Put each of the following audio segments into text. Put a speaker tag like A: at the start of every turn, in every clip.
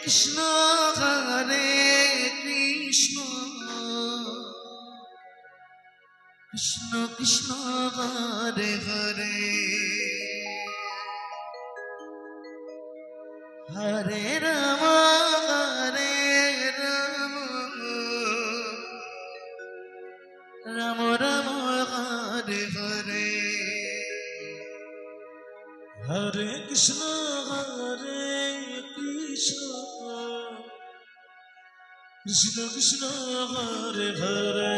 A: Krishna Hare Krishna Krishna Krishna Hare Hare Hare Ram Ram Ram Hare Hare Hare Krishna Krishna Krishna Hare Hare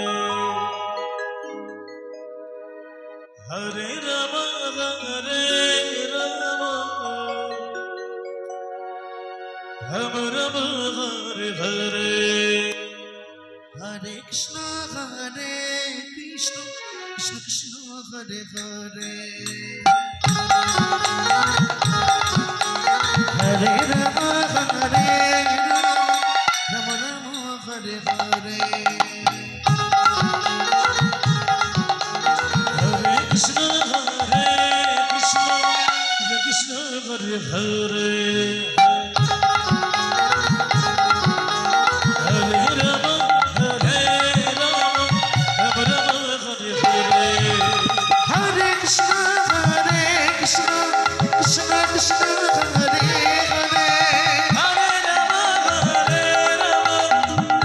A: Hare Ram Ram Ram Ram Hare Hare Hare Krishna Krishna Krishna Hare Hare Hare Ram Ram Ram Hare Hare Hare Krishna Krishna Hare Hare Krishna Hare Hare Hare Rama Hare Rama Rama Rama Hare Hare Hare Krishna Krishna Krishna Hare Rama Hare Rama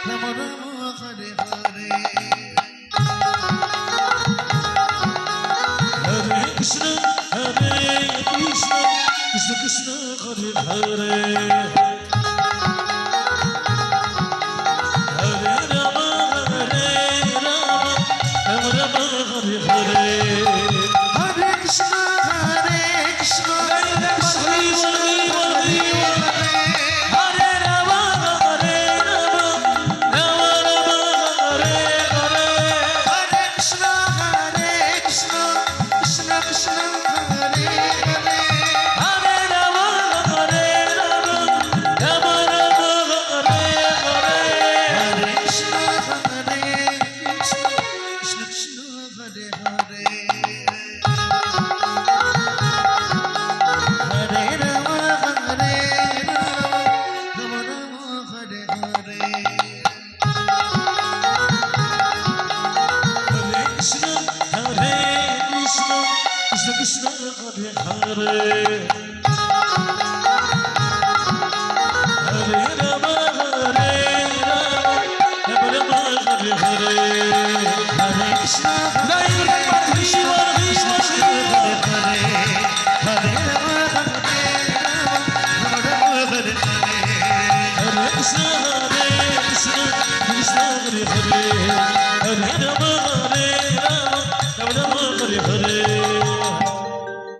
A: Rama Rama Hare Hare Hare Krishna Krishna Krishna Krishna Krishna Hare Hare Hare Rama Hare Rama Rama Rama Hare Hare Hare Krishna Hare Krishna Hare Hare Hare Rama Hare Rama Rama Hare Hare Hare Krishna Hare Krishna Krishna Hare Hare